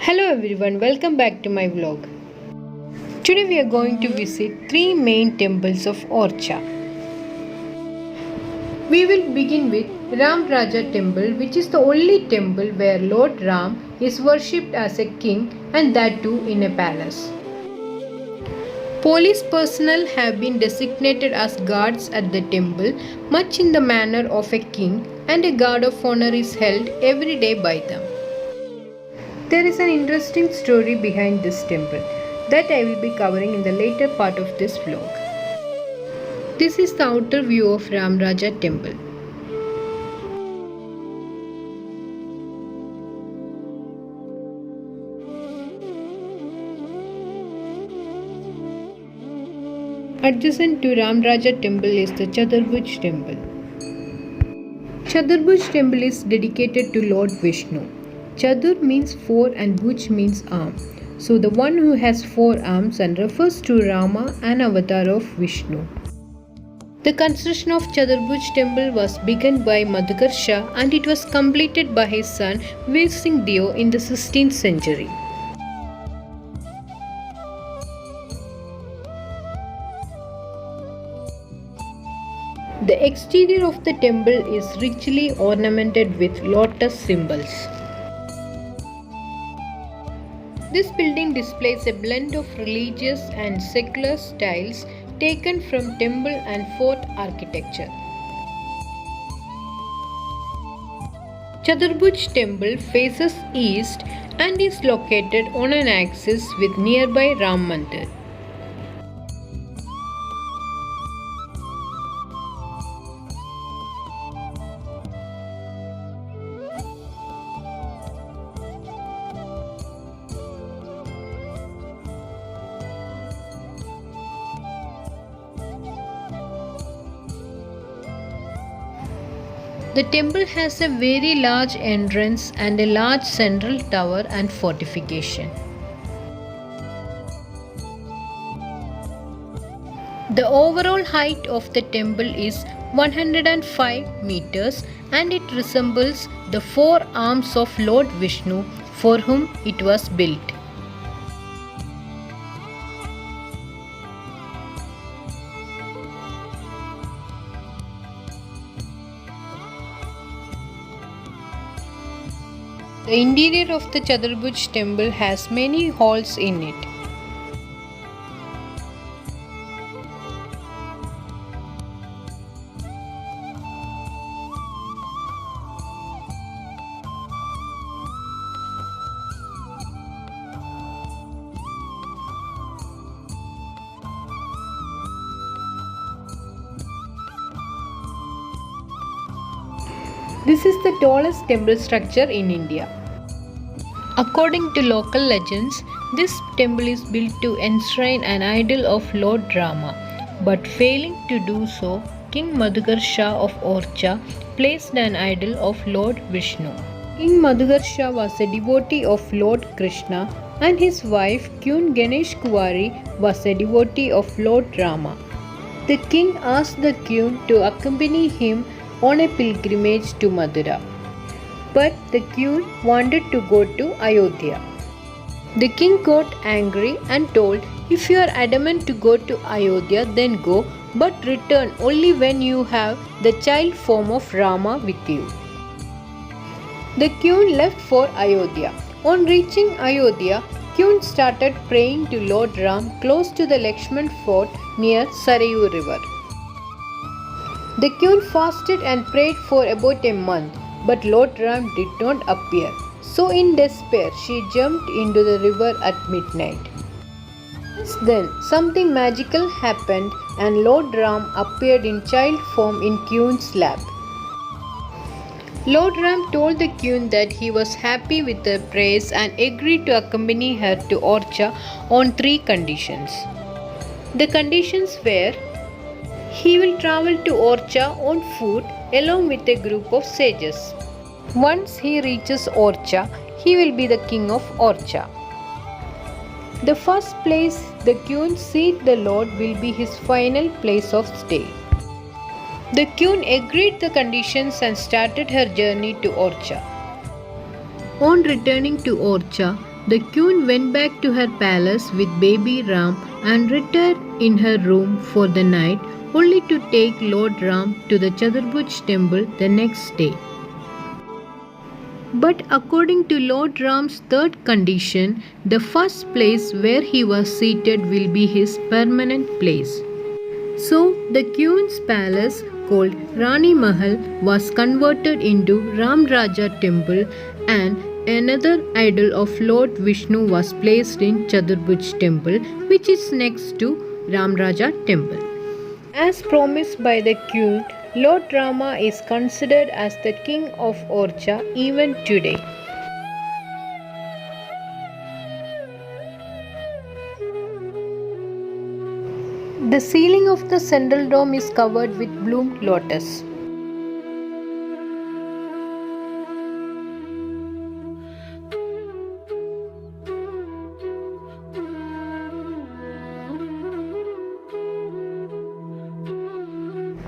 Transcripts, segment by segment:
Hello everyone, welcome back to my vlog. Today we are going to visit three main temples of Orchha. We will begin with Ram.Raja Temple, which is the only temple where Lord Ram is worshipped as a king, and that too in a palace. Police personnel have been designated as guards at the temple, much in the manner of a king, and a guard of honor is held every day by them. There is an interesting story behind this temple that I will be covering in the later part of this vlog. This is the outer view of Ram.Raja Temple. Adjacent to Ram.Raja Temple is the Chaturbhuj Temple. Chaturbhuj Temple is dedicated to Lord Vishnu. Chatur means four and Bhuj means arm. So the one who has four arms and refers to Rama, an avatar of Vishnu. The construction of Chaturbhuj Temple was begun by Madhukar Shah and it was completed by his son Veer Singh Deo in the 16th century. The exterior of the temple is richly ornamented with lotus symbols. This building displays a blend of religious and secular styles taken from temple and fort architecture. Chaturbhuj Temple faces east and is located on an axis with nearby Ram Mandir. The temple has a very large entrance and a large central tower and fortification. The overall height of the temple is 105 meters and it resembles the four arms of Lord Vishnu for whom it was built. The interior of the Chaturbhuj temple has many halls in it. This is the tallest temple structure in India. According to local legends, this temple is built to enshrine an idol of Lord Rama, but failing to do so, King Madhukar Shah of Orchha placed an idol of Lord Vishnu. King Madhukar Shah was a devotee of Lord Krishna and his wife Queen Ganesh Kunwari was a devotee of Lord Rama. The king asked the queen to accompany him on a pilgrimage to Mathura. But the queen wanted to go to Ayodhya. The king got angry and told, "If you are adamant to go to Ayodhya, then go, but return only when you have the child form of Rama with you." The queen left for Ayodhya. On reaching Ayodhya, queen started praying to Lord Ram close to the Laxman fort near Sarayu river. The queen fasted and prayed for about a month, but Lord Ram did not appear. So in despair, she jumped into the river at midnight. Just then, something magical happened and Lord Ram appeared in child form in Queen's lap. Lord Ram told the Queen that he was happy with her prayers and agreed to accompany her to Orchha on three conditions. The conditions were: he will travel to Orchha on foot along with a group of sages. Once he reaches Orchha, he will be the king of Orchha. The first place the queen sees the Lord will be his final place of stay. The queen agreed the conditions and started her journey to Orchha. On returning to Orchha, The queen went back to her palace with baby Ram and retired in her room for the night, only to take Lord Ram to the Chaturbhuj Temple the next day. But according to Lord Ram's third condition, the first place where he was seated will be his permanent place. So the queen's palace, called Rani Mahal, was converted into Ram Raja Temple, and another idol of Lord Vishnu was placed in Chaturbhuj Temple, which is next to Ram Raja Temple. As promised by the queen, Lord Rama is considered as the king of Orchha even today. The ceiling of the central dome is covered with bloomed lotus.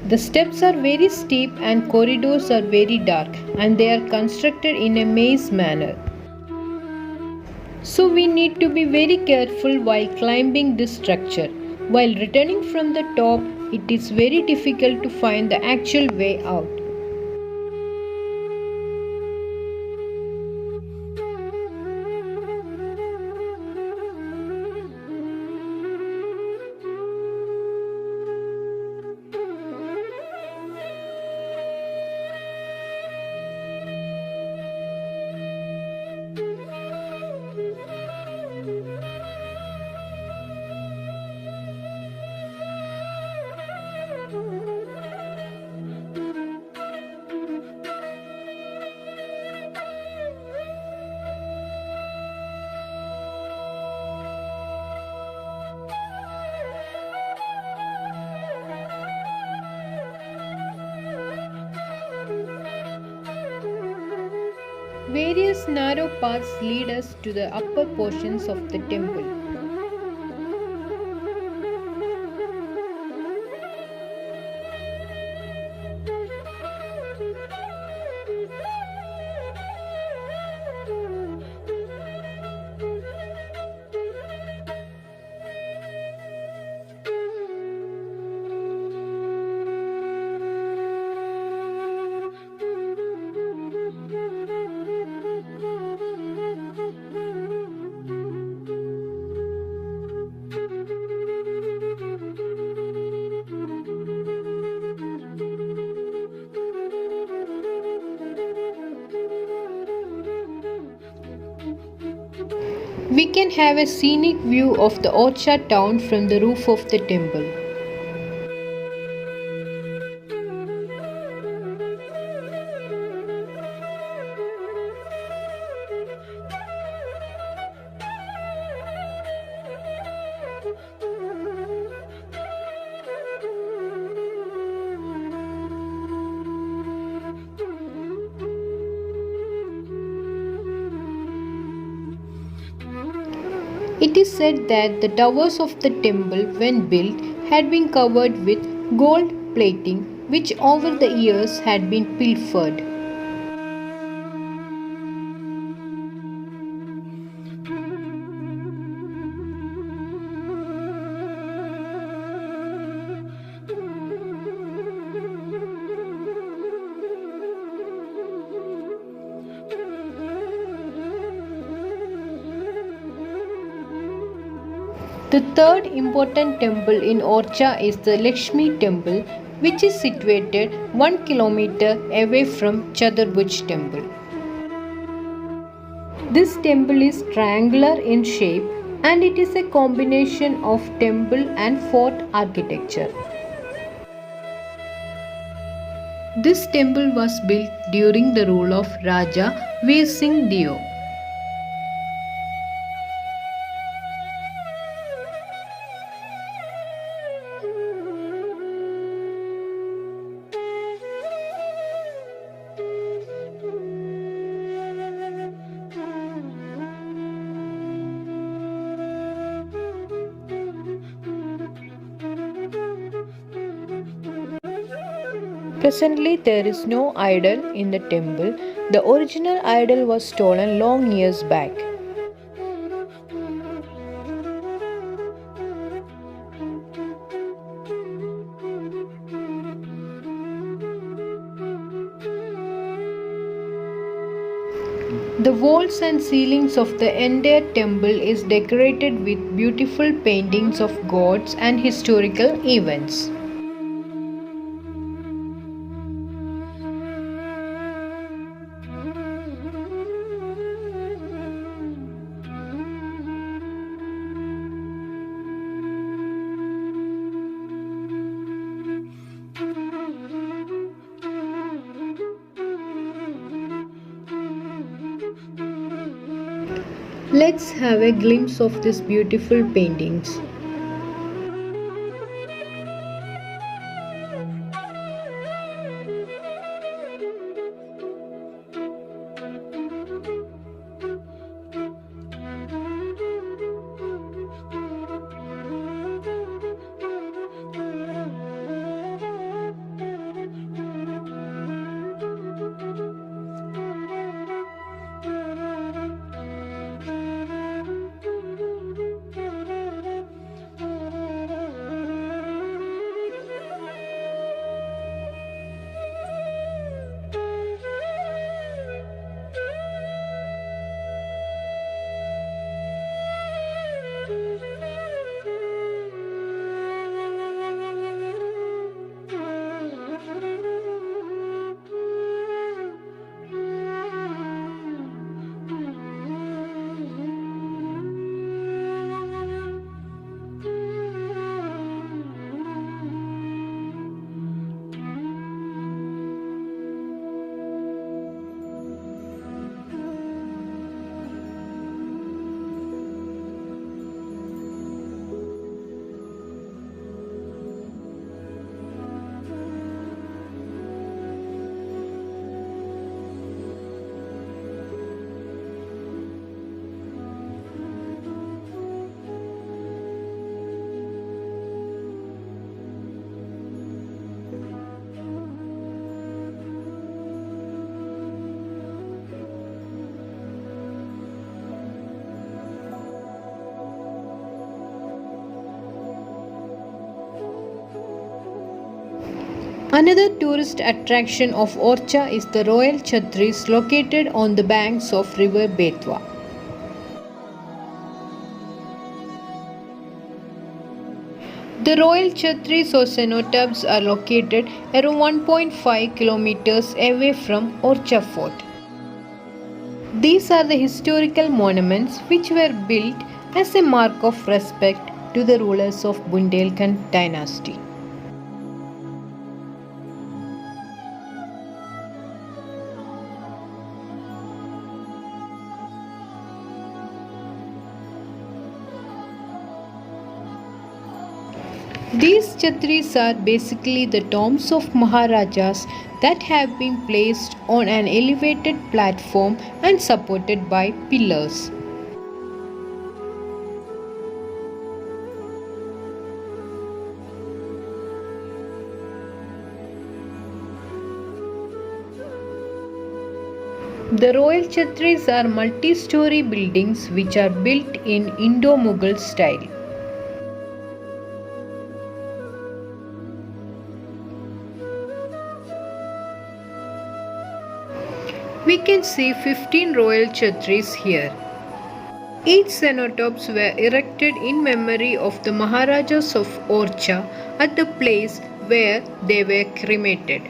The steps are very steep and corridors are very dark, and they are constructed in a maze manner. So we need to be very careful while climbing this structure. While returning from the top, it is very difficult to find the actual way out. Various narrow paths lead us to the upper portions of the temple. We can have a scenic view of the Orchha town from the roof of the temple. It is said that the towers of the temple, when built, had been covered with gold plating, which over the years had been pilfered. The third important temple in Orchha is the Lakshmi Temple, which is situated 1 kilometer away from Chaturbhuj Temple. This temple is triangular in shape, and it is a combination of temple and fort architecture. This temple was built during the rule of Raja Veer Singh Deo. Presently, there is no idol in the temple. The original idol was stolen long years back. The walls and ceilings of the entire temple is decorated with beautiful paintings of gods and historical events. Let's have a glimpse of these beautiful paintings. Another tourist attraction of Orchha is the Royal Chhatris located on the banks of river Betwa. The Royal Chhatris or Cenotaphs are located around 1.5 kilometers away from Orchha Fort. These are the historical monuments which were built as a mark of respect to the rulers of Bundelkhand dynasty. These Chhatris are basically the tombs of Maharajas that have been placed on an elevated platform and supported by pillars. The Royal Chhatris are multi-story buildings which are built in Indo-Mughal style. We can see 15 royal Chhatris here. Each cenotaphs were erected in memory of the Maharajas of Orchha at the place where they were cremated.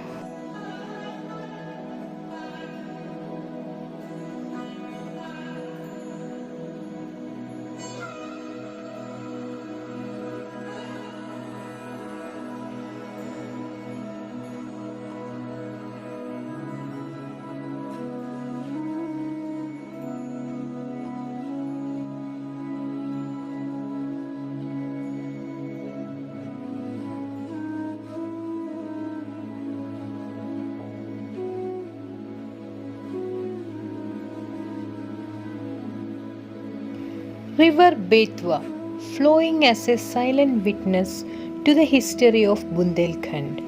River Betwa, flowing as a silent witness to the history of Bundelkhand.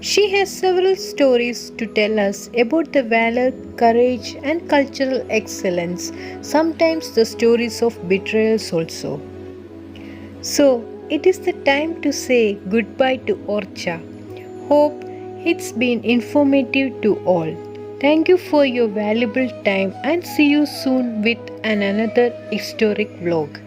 She has several stories to tell us about the valor, courage, and cultural excellence, sometimes the stories of betrayals also. So, it is the time to say goodbye to Orchha. Hope it's been informative to all. Thank you for your valuable time and see you soon with another historic vlog.